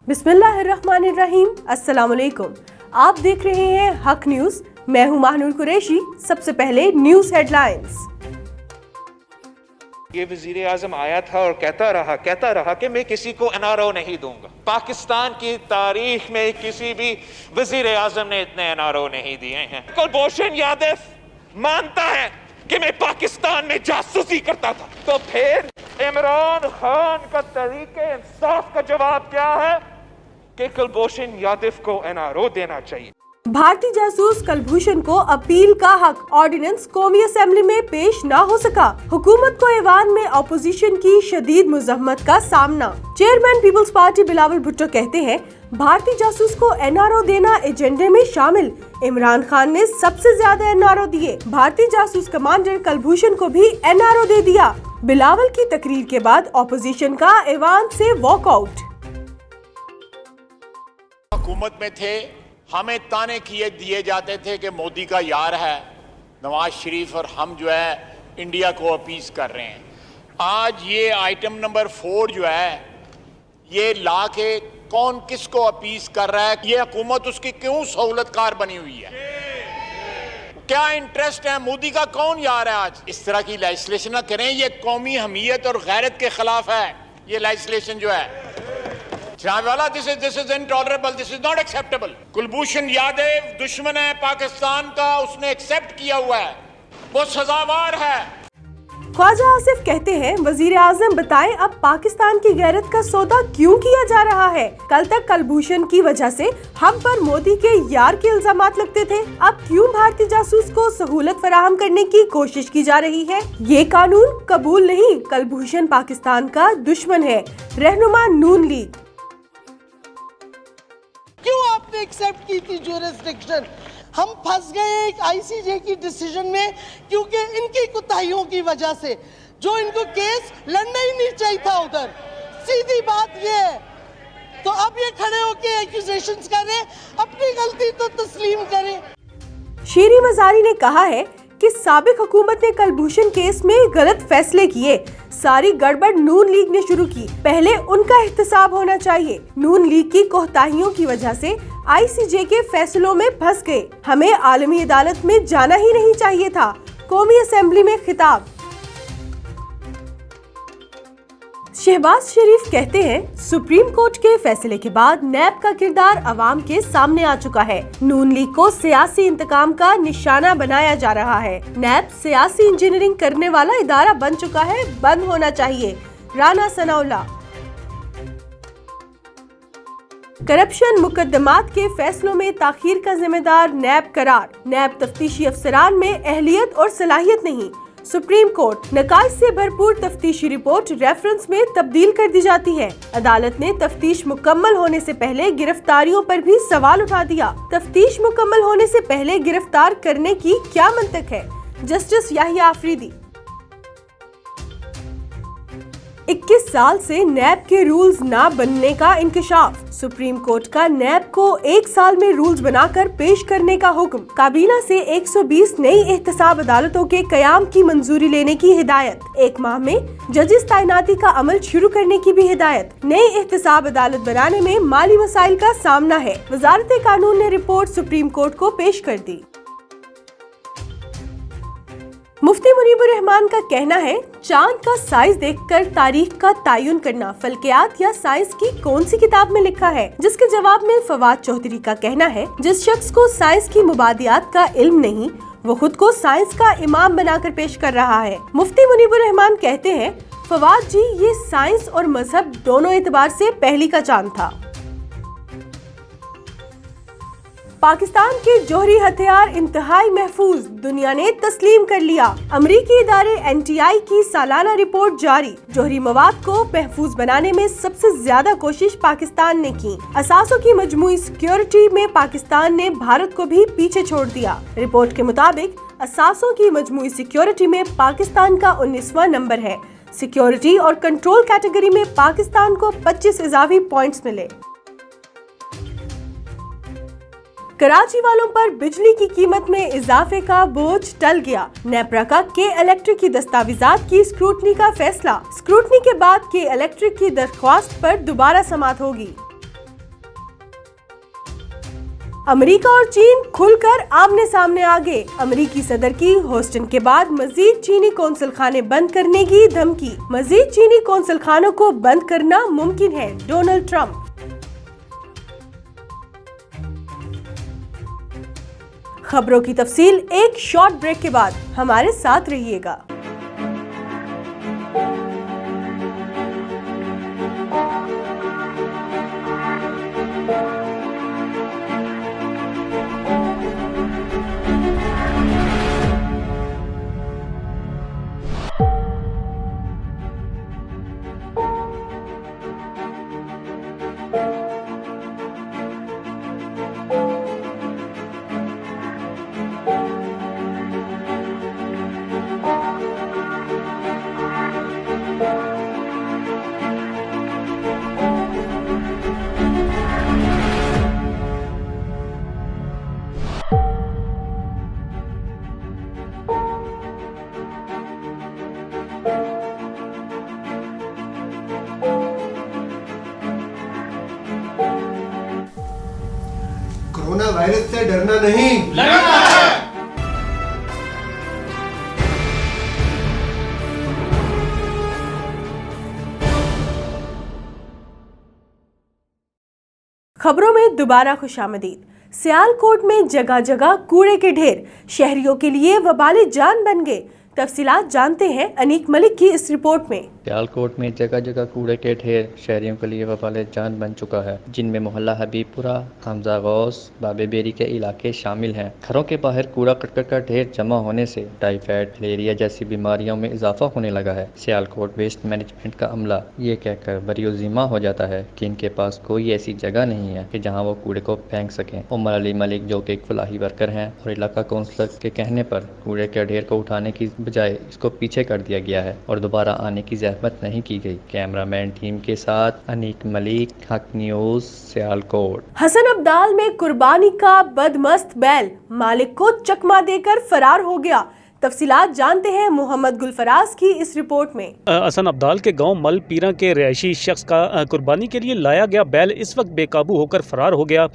बिस्मिल्लाहिर्रहमानिर्रहीम, अस्सलाम वालेकुम। आप देख रहे हैं हक न्यूज। मैं हूं महानूर कुरैशी। सबसे पहले न्यूज हेडलाइंस। ये वजीर आजम आया था और कहता रहा कि मैं किसी को एनआरओ नहीं दूंगा। पाकिस्तान की तारीख में किसी भी वजीर आजम ने इतने एनआरओ नहीं दिए हैं। कुलभूषण यादव मानता है कि मैं पाकिस्तान में जासूसी करता था, तो फिर इमरान खान का तरीके इंसाफ का जवाब क्या है कि कुलभूषण यादव को एनआरओ देना चाहिए। भारतीय जासूस कुलभूषण को अपील का हक। ऑर्डिनेंस कौमी असेंबली में पेश न हो सका। हुकूमत को ऐवान में अपोजिशन की शदीद मुज़म्मत का सामना। Chairman peoples party Bilawal Bhutto कहते हैं, भारतीय जासूस को एनआरओ देना एजेंडे में शामिल। इमरान खान ने सबसे ज्यादा एनआरओ दिए। भारतीय जासूस कमांडर कुलभूषण को भी एनआरओ दे दिया। बिलावल की तकरीर के बाद अपोजिशन का ऐवान से वॉकआउट। हुकूमत में थे, हमें ताने दिए जाते थे कि मोदी का यार है नवाज शरीफ और हम जो है इंडिया को अपीज कर रहे हैं। आज ये आइटम नंबर 4 जो है ये ला के कौन किसको अपीज कर रहा है, ये हुकूमत उसकी क्यों सहूलतकार बनी हुई है, क्या इंटरेस्ट है, मोदी का कौन यार है। आज इस तरह की लेजिस्लेशन ना करें, ये कौमी हमीयत और गैरत के खिलाफ है। ये लेजिस्लेशन जो है this is intolerable, this is not acceptable. Kulbhushan Yadav दुश्मन है पाकिस्तान का, उसने एक्सेप्ट किया हुआ है, वो सजावार है। ख्वाजा आसिफ कहते हैं, वजीर आजम बताएं अब पाकिस्तान की गैरत का सौदा क्यों किया जा रहा है। कल तक कुलभूषण की वजह से हम पर मोदी के यार के इल्जामात लगते थे, अब क्यों भारतीय जासूस को सहूलत फराहम करने की कोशिश की जा रही है। ये कानून कबूल नहीं। कुलभूषण पाकिस्तान का दुश्मन है। रहनुमा नून लीग। क्यों आपने एक्सेप्ट की थी ज्यूरिसडिक्शन? हम फंस गए एक आईसीजे की डिसीजन में, क्योंकि इनकी कुताहियों की वजह से, जो इनको केस लड़ना ही नहीं चाहिए था उधर। सीधी बात ये है। तो अब ये खड़े होके एक्यूजेशंस करें, अपनी गलती तो तस्लीम करें। शीरी मजारी ने कहा है कि साबिक हुकूमत ने कुलभूषण केस में गलत फैसले किए। सारी गड़बड़ नून लीग ने शुरू की, पहले उनका एहतसाब होना चाहिए। नून लीग की कोताहियों की वजह से आईसीजे के फैसलों में फंस गए। हमें आलमी अदालत में जाना ही नहीं चाहिए था। कौमी असेंबली में खिताब। शहबाज शरीफ कहते हैं, सुप्रीम कोर्ट के फैसले के बाद नैब का किरदार अवाम के सामने आ चुका है। नून लीग को सियासी इंतकाम का निशाना बनाया जा रहा है। नैब सियासी इंजीनियरिंग करने वाला इदारा बन चुका है, बंद होना चाहिए। राना सनाउल्लाह। करप्शन मुकदमात के फैसलों में ताखीर का जिम्मेदार नैब करार। नैब तफ्तीशी अफसरान में अहलियत और सलाहियत नहीं। Supreme court. नकाइज से भरपूर तफ्तीशी रिपोर्ट रेफरेंस में तब्दील कर दी जाती है। अदालत ने तफ्तीश मुकम्मल होने से पहले गिरफ्तारियों पर भी सवाल उठा दिया। तफ्तीश मुकम्मल होने से पहले गिरफ्तार करने की क्या मंतक है। जस्टिस याहिया आफरीदी। 21 साल से नैब के रूल्स ना बनने का इंकशाफ। सुप्रीम कोर्ट का नैब को 1 साल में रूल्स बनाकर पेश करने का हुक्म। काबीना से 120 नई एहतसाब अदालतों के कयाम की मंजूरी लेने की हिदायत। 1 माह में जजिस तैनाती का अमल शुरू करने की भी हिदायत। नई एहतसाब अदालत बनाने में माली मसाइल का सामना है। वजारत कानून ने रिपोर्ट सुप्रीम कोर्ट को पेश कर दी। मुफ्ती मुनीबुर रहमान का कहना है, चांद का साइज देखकर तारीख का तायुन करना फल्कियात या साइंस की कौन सी किताब में लिखा है। जिसके जवाब में फवाद चौधरी का कहना है, जिस शख्स को साइंस की मुबादियात का इल्म नहीं, वो खुद को साइंस का इमाम बनाकर पेश कर रहा है। मुफ्ती मुनीबुर रहमान कहते हैं, फवाद जी, ये साइंस और मजहब दोनों एतबार से पहली का चांद था। पाकिस्तान के जौहरी हथियार इंतहाई महफूज, दुनिया ने तस्लीम कर लिया। अमरीकी इदारे एनटीआई की सालाना रिपोर्ट जारी। जौहरी मवाद को महफूज बनाने में सबसे ज्यादा कोशिश पाकिस्तान ने की। असासों की मजमूई सिक्योरिटी में पाकिस्तान ने भारत को भी पीछे छोड़ दिया। रिपोर्ट के मुताबिक असासों की मजमूई सिक्योरिटी में पाकिस्तान का 19वां नंबर है। सिक्योरिटी और कंट्रोल कैटेगरी में पाकिस्तान को 25 इजाफी पॉइंट्स मिले। कराची वालों पर बिजली की कीमत में इजाफे का बोझ टल गया। नेपरा का के इलेक्ट्रिक की दस्तावेजात की स्क्रूटनी का फैसला। स्क्रूटनी के बाद के इलेक्ट्रिक की दरख्वास्त पर दोबारा समाअत होगी। अमेरिका और चीन खुलकर आमने सामने आ गए। अमेरिकी सदर की ह्यूस्टन के बाद मजीद चीनी कौंसल खाने बंद करने की धमकी। मजीद चीनी कौंसल खानों को बंद करना मुमकिन है, डोनाल्ड ट्रंप। खबरों की तफसील एक शॉर्ट ब्रेक के बाद, हमारे साथ रहिएगा। कोरोना वायरस से डरना नहीं, लड़ना है। खबरों में दोबारा खुशामदीद। सियालकोट में जगह जगह कूड़े के ढेर शहरियों के लिए वबाले जान बन गए। तफसीलात जानते हैं अनीक मलिक की इस रिपोर्ट में। सियालकोट में जगह जगह कूड़े के ढेर शहरियों के लिए वबाले जान बन चुका है, जिनमें मोहल्ला हबीबपुरा, हमजा गौस, बाबे बेरी के इलाके शामिल हैं। घरों के बाहर कूड़ा कटकर का ढेर जमा होने से टाइफाइड, मलेरिया जैसी बीमारियों में इजाफा होने लगा है। सियालकोट वेस्ट मैनेजमेंट का अमला ये कहकर बरियोजिमा हो जाता है कि इनके पास कोई ऐसी जगह नहीं है कि जहाँ वो कूड़े को फेंक सकें। उमर अली मलिक, जो कि एक फलाही वर्कर हैं और इलाका काउंसलर के कहने पर कूड़े के ढेर को उठाने की बजाय इसको पीछे कर दिया गया है और दोबारा आने की जहमत नहीं की गई। कैमरामैन टीम के साथ अनीक मलिक, हक न्यूज, सियालकोट। हसन अब्दाल में कुर्बानी का बदमस्त बैल मालिक को चकमा देकर फरार हो गया। तफसीलात जानते हैं मोहम्मद गुलफराज की इस रिपोर्ट में। हसन अब्दाल के गांव मल पीरा के रहायशी शख्स का कुर्बानी के लिए लाया गया बैल इस वक्त बेकाबू होकर फरार हो गया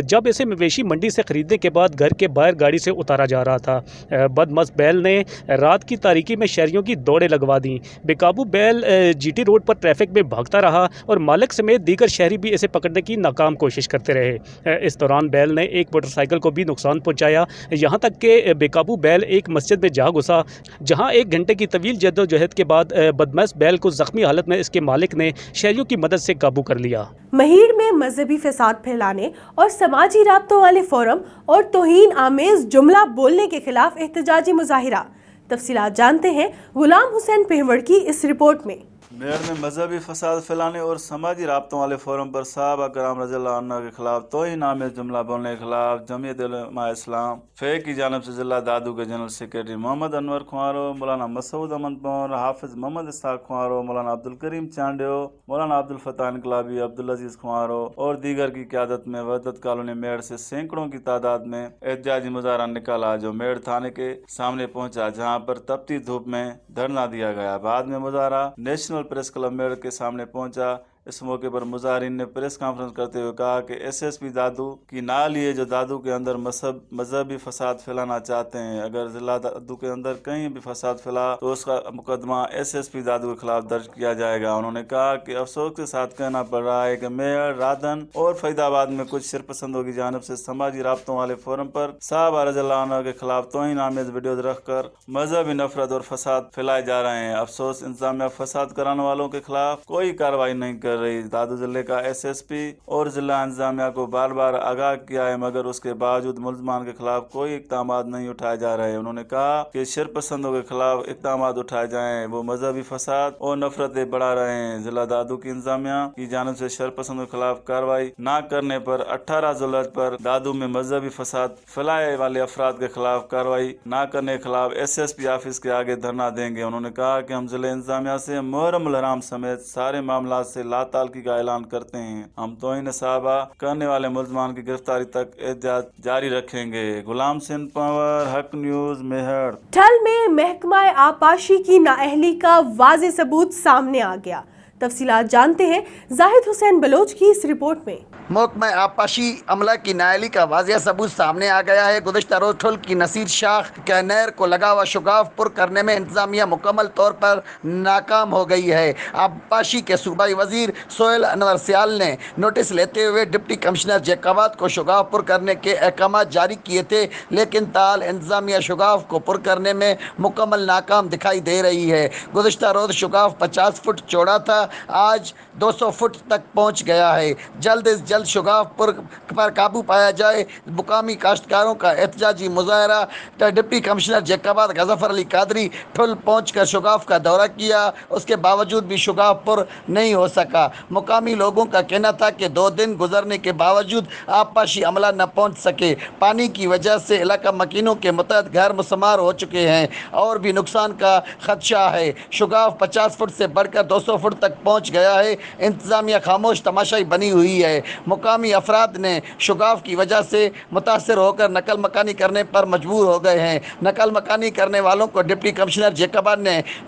जब इसे मवेशी मंडी से खरीदने के बाद घर के बाहर गाड़ी से उतारा जा रहा था। बदमस्त बैल ने रात की तारीकी में शहरियों की दौड़ें लगवा दी। बेकाबू बैल जीटी रोड पर ट्रैफिक में भागता रहा और मालिक समेत दीगर शहरी भी इसे पकड़ने की नाकाम कोशिश करते रहे। इस दौरान बैल ने एक मोटरसाइकिल को भी नुकसान पहुँचाया, यहाँ तक कि बेकाबू बैल एक मस्जिद में घुसा, जहां 1 घंटे की तवील जद्दोजहद के बाद बदमाश बैल को जख्मी हालत में इसके मालिक ने शहरियों की मदद से काबू कर लिया। महीर में मजहबी फसाद फैलाने और समाजी राब्तों वाले फोरम और तौहीन आमेज जुमला बोलने के खिलाफ एहतजाजी मुजाहिरा। तफसीलात जानते हैं गुलाम हुसैन पेहवड़ की इस रिपोर्ट में। मेरठ में मजहबी फसाद फैलाने और समाजी राब्तों वाले फोरम पर साहबा कराम रज़ियल्लाहु अन्हु के खिलाफ तौहीन आमेज जुमला बोलने के खिलाफ जमीयत उलमा इस्लाम फे की जानिब से जिला दादू के जनरल सेक्रेटरी मोहम्मद अनवर खुआरो, मौलाना मसूद अमन पौर, हाफिज मोहम्मद इस्हाक खुआरो, मौलाना अब्दुल करीम चांडियो, मौलाना अब्दुल फताह इनकलाबी, अब्दुल अजीज खुआरो और दीगर की क़यादत में वहदत कॉलोनी मेरठ से सैकड़ों की तादाद में एहतजाजी मुजाहरा निकाला, जो मेरठ थाने के सामने पहुंचा, जहां पर तपती धूप में धरना दिया गया। बाद में मुजाहरा नेशनल प्रेस क्लब मेरठ के सामने पहुंचा। इस मौके पर मुजाहरीन ने प्रेस कॉन्फ्रेंस करते हुए कहा कि एसएसपी दादू की नाल लिए जो दादू के अंदर मजहबी फसाद फैलाना चाहते हैं। अगर जिला दादू के अंदर कहीं भी फसाद फैला तो उसका मुकदमा एसएसपी दादू के खिलाफ दर्ज किया जाएगा। उन्होंने कहा कि अफसोस के साथ कहना पड़ रहा है कि मेयर, रादन और फरीदाबाद में कुछ शरपसंदों की जानिब से समाजी राब्तों वाले फोरम पर साहबा रज़ियल्लाहु अन्हु के खिलाफ तौहीन आमेज वीडियो रखकर मजहबी नफरत और फसाद फैलाए जा रहे हैं। अफसोस इंतजामिया फसाद कराने वालों के खिलाफ कोई कार्रवाई नहीं कर रही। दादू जिले का एसएसपी और जिला इंतजामिया को बार बार आगाह किया है, मगर उसके बावजूद मुलजमान के खिलाफ कोई इक़दाम नहीं उठाए जा रहे। उन्होंने कहा कि शरपसंदों के खिलाफ इक़दाम उठाए जाएं, वो मजहबी फसाद और नफरतें बढ़ा रहे हैं। जिला दादू की इंतजामिया की जानिब से शरपसंदों के खिलाफ कार्रवाई न करने पर 18 जुलाई पर दादू में मजहबी फसाद फैलाए वाले अफराद के खिलाफ कार्रवाई न करने के खिलाफ एसएसपी ऑफिस के आगे धरना देंगे। उन्होंने कहा कि हम जिले इंतजामिया से मुहर्रम हराम समेत सारे मामला से लातालकी का ऐलान करते हैं। हम तौहीन साहबा करने वाले मुलजमान की गिरफ्तारी तक एहतियात जारी रखेंगे। गुलाम सिंह पावर, हक न्यूज, मेरठ। ठल में महकमा आपाशी की नाअहली का वाज़े सबूत सामने आ गया। तफसीलात जानते हैं जाहिद हुसैन बलोच की इस रिपोर्ट में। महकमा आबपाशी अमला की नाअहली का वाज़िया सबूत सामने आ गया है। गुज़श्ता रोज़ ठुल की नसीर शाख कैनैर को लगा हुआ शुगाफ पुर करने में इंतज़ामिया मुकम्मल तौर पर नाकाम हो गई है। आबपाशी के सूबाई वज़ीर सोहेल अनवर सियाल ने नोटिस लेते हुए डिप्टी कमिश्नर जैकाबाद को शुगाफ पुर करने के अहकाम जारी किए थे, लेकिन ताल इंतज़ामिया शुगाफ को पुर करने में मुकम्मल नाकाम दिखाई दे रही है। गुज़श्ता रोज़ शुगाफ 50 फुट चौड़ा था, आज 200 फुट तक पहुँच गया है। जल्द से जल्द शुगाफ पर काबू पाया जाए। मुकामी काश्तकारों का एहतजाजी मुजाहरा। डिप्टी कमिश्नर जैकाबाद गजफर अली कादरी ठुल पहुंचकर शुगाफ का दौरा किया, उसके बावजूद भी शुगाफ पर नहीं हो सका। मुकामी लोगों का कहना था कि 2 दिन गुजरने के बावजूद आबपाशी अमला न पहुंच सके। पानी की वजह से इलाका मकीनों के मुतअद्दिद घर मुसमार हो चुके हैं और भी नुकसान का खदशा है। शुगाफ 50 फुट से बढ़कर 200 फुट तक पहुंच गया है। इंतजामिया खामोश तमाशाई बनी हुई है। मुकामी अफराद ने शुगाफ की वजह से मुतासर होकर नकल मकानी करने पर मजबूर हो गए हैं। नकल मकानी करने वालों को डिप्टी कमिश्नर जैकाबाद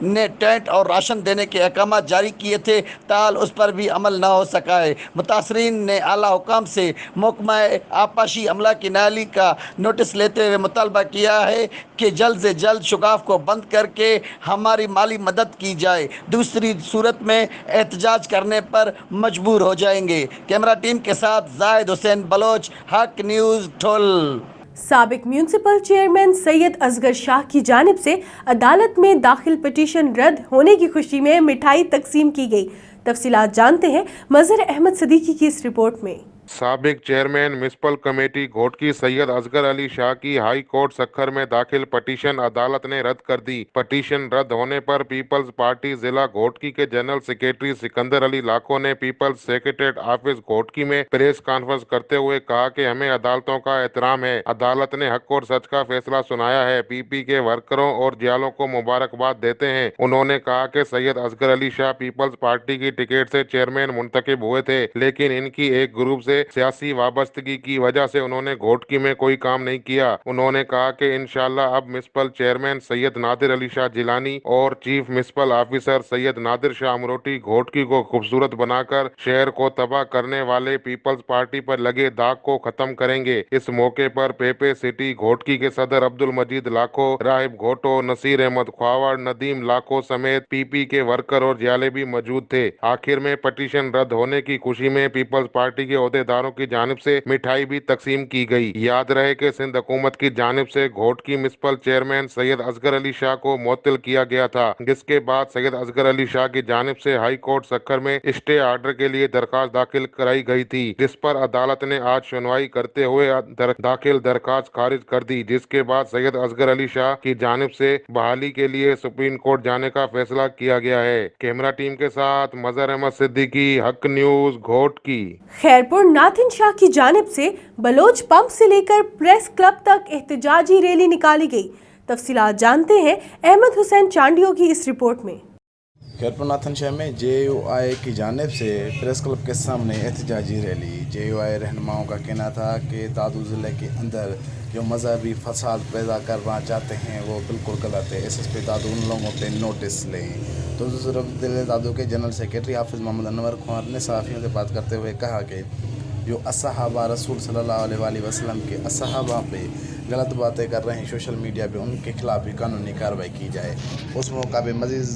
ने टेंट और राशन देने के अहकाम जारी किए थे, ताल उस पर भी अमल न हो सका है। मुतासरीन ने आला हुकाम से महकमा आबपाशी अमला की नाअहली का नोटिस लेते हुए मुतालबा किया है कि जल्द से जल्द शुगाफ को बंद करके हमारी माली मदद की जाए, दूसरी सूरत में एहतजाज करने पर मजबूर हो जाएंगे। कैमरा टीम के साथ जाहिद हुसैन बलोच, हक न्यूज़ ठुल। साबिक म्यूनिसिपल चेयरमैन सैयद असगर शाह की जानिब से अदालत में दाखिल पिटीशन रद्द होने की खुशी में मिठाई तकसीम की गई। तफसीलात जानते हैं मजहर अहमद सदीकी की इस रिपोर्ट में। साबिक chairman municipal committee Ghotki Syed Asghar Ali Shah की हाई कोर्ट सक्खर में दाखिल पटिशन अदालत ने रद्द कर दी। पटिशन रद्द होने पर पीपल्स पार्टी जिला घोटकी के जनरल सेक्रेटरी सिकंदर अली लाखो ने पीपल्स सेक्रेटरीट ऑफिस घोटकी में प्रेस कॉन्फ्रेंस करते हुए कहा कि हमें अदालतों का एहतराम है। अदालत ने हक और सच का फैसला सुनाया है। पीपी के वर्करों और जियालों को मुबारकबाद देते हैं। उन्होंने कहा कि सैयद असगर अली शाह पीपल्स पार्टी की टिकट से चेयरमैन मुंतखब हुए थे, लेकिन इनकी एक ग्रुप से सियासी वाबस्तगी की वजह से उन्होंने घोटकी में कोई काम नहीं किया। उन्होंने कहा कि इंशाल्लाह अब म्युनिसिपल चेयरमैन सैयद नादिर अली शाह जिलानी और chief municipal officer Syed Nadir Shah Amroti Ghotki को खूबसूरत बनाकर शहर को तबाह करने वाले पीपल्स पार्टी पर लगे दाग को खत्म करेंगे। इस मौके पर पेपे सिटी घोटकी के सदर अब्दुल मजीद लाखो, राहिब घोटो, नसीर अहमद ख्वावड़, नदीम लाखो समेत पीपी के वर्कर और जियाले भी मौजूद थे। आखिर में पटिशन रद्द होने की खुशी में पीपल्स पार्टी के अहदेदारों की जानिब से मिठाई भी तकसीम की गई। याद रहे कि सिंध हुकूमत की जानिब से घोटकी म्युनिसिपल चेयरमैन सैयद असगर अली शाह को मुअत्तल किया गया था, जिसके बाद सैयद असगर अली शाह की जानिब से हाई कोर्ट सक्खर में स्टे आर्डर के लिए दरखास्त दाखिल कराई गई थी, जिस पर अदालत ने आज सुनवाई करते हुए दाखिल दरखास्त खारिज कर दी, जिसके बाद सैयद असगर अली शाह की जानिब से बहाली के लिए सुप्रीम कोर्ट जाने का फैसला किया गया है। कैमरा टीम के साथ मजहर अहमद सिद्दीकी, हक न्यूज घोटकी। खैरपुर नाथिन शाह की जानिब से बलोच पंप से लेकर प्रेस क्लब तक एहतजाजी रैली निकाली गई। तफसीलात जानते हैं अहमद हुसैन चांडियो की इस रिपोर्ट में। खैरपुर नाथन शाह में JUI की जानिब से प्रेस क्लब के सामने एहतजाजी रैली। JUI रहनुमाओं का कहना था कि दादू ज़िले के अंदर जो मजहबी फसाद पैदा करना चाहते हैं वो बिल्कुल गलत है। SSP दादू उन लोगों पे नोटिस लें। तो दूसरी तरफ दादू के जनरल सेक्रेटरी हाफिज़ मोहम्मद अनवर ख्वार ने सहाफ़ियों से बात करते हुए कहा कि जो असहाबा रसूल सल्लल्लाहु अलैहि वसल्लम के असहाबा पे गलत बातें कर रहे हैं सोशल मीडिया पे, उनके खिलाफ भी कानूनी कार्रवाई की जाए। उस मौका पे मजीद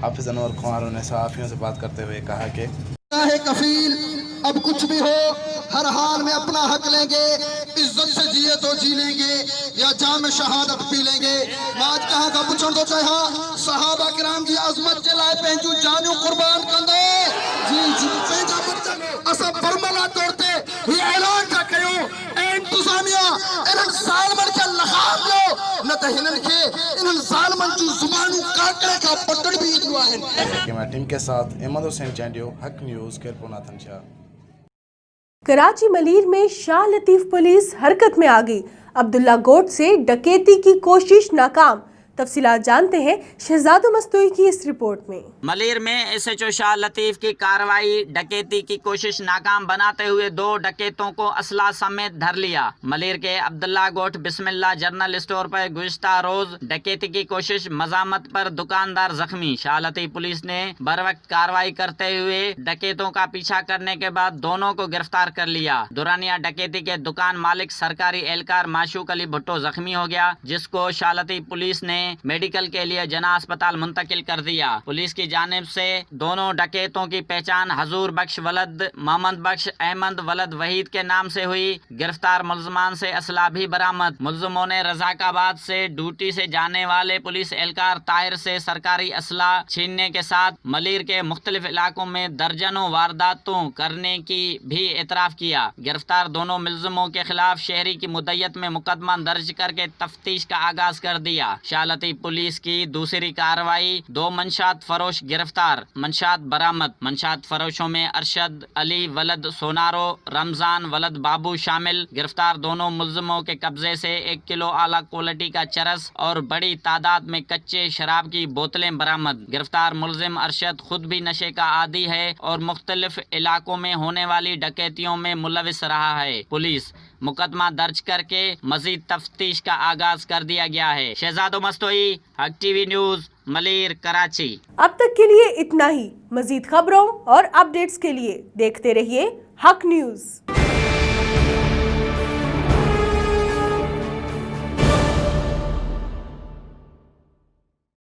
हाफिज़ अनवर ख्वार ने सहाफ़ियों से बात करते हुए कहा कि कफील अब कुछ भी हो हर हाल में अपना हक लेंगे, इज्जत से जिए तो जी लेंगे या जाम शहादत पी लेंगे। आज कहाँ का पूछो तो चाहे सहाबा किराम की अजमत के लाए पेंजू जानू कुर्बान कर दो जी जी असब बरमला तोड़ते ये ऐलान का कयो इंतजामिया इन सालमन के लगाम लो न त हिनन के इन सालमन जो जुबानू काटने का पटड़ भी हुआ है। कैमरा टीम के साथ अहमद हुसैन चांडियो, हक न्यूज़, खैरपुर नाथन शाह। कराची मलीर में शाह लतीफ पुलिस हरकत में आ गई। अब्दुल्ला गोट से डकैती की कोशिश नाकाम। तफसीलात जानते हैं शहजाद मस्तूई की इस रिपोर्ट में। मलिर में SHO शाह लतीफ की कार्रवाई, डकैती की कोशिश नाकाम बनाते हुए 2 डकैतों को असला समेत धर लिया। मलिर के अब्दुल्ला गोठ बिस्मिल्लाह जनरल स्टोर पर गुज़िश्ता रोज डकैती की कोशिश मजामत पर दुकानदार जख्मी। शाह लतीफ पुलिस ने बरवक्त कार्रवाई करते हुए डकैतों का पीछा करने के बाद दोनों को गिरफ्तार कर लिया। दुरानिया डकैती के दुकान मालिक सरकारी एहलकार माशूक अली भुट्टो जख्मी हो गया, जिसको शाह लतीफ पुलिस ने मेडिकल के लिए जना अस्पताल मुंतकिल कर दिया। पुलिस की जानिब से दोनों डकैतों की पहचान हजूर बख्श वलद मोहम्मद बख्श अहमद वलद वहीद के नाम से हुई। गिरफ्तार मुलजमान से असला भी बरामद। मुलजमों ने रजाकाबाद से ड्यूटी से जाने वाले पुलिस एहलकार ताहिर से सरकारी असला छीनने के साथ मलिर के मुख्तलिफ इलाकों में दर्जनों वारदातों करने की भी एतराफ किया। गिरफ्तार दोनों मुलजमों के खिलाफ शहरी की मुद्दत में मुकदमा दर्ज करके तफ्तीश का आगाज कर दिया। शाह लतीफ पुलिस की दूसरी कार्रवाई, 2 मंशात फरोश गिरफ्तार, मंशात बरामद। मंशात फरोशों में अरशद अली वलद सोनारो, रमजान वलद बाबू शामिल। गिरफ्तार दोनों मुलजमों के कब्जे से 1 किलो आला क्वालिटी का चरस और बड़ी तादाद में कच्चे शराब की बोतलें बरामद। गिरफ्तार मुलजिम अरशद खुद भी नशे का आदी है और मुख्तलिफ इलाकों में होने वाली डकैतियों में मुलविस रहा है। पुलिस मुकदमा दर्ज करके मजीद तफ्तीश का आगाज कर दिया गया है। शहजाद मस्तोई, हक TV न्यूज, मलिर, कराची। अब तक के लिए इतना ही। मजीद खबरों और अपडेट्स के लिए देखते रहिए हक न्यूज।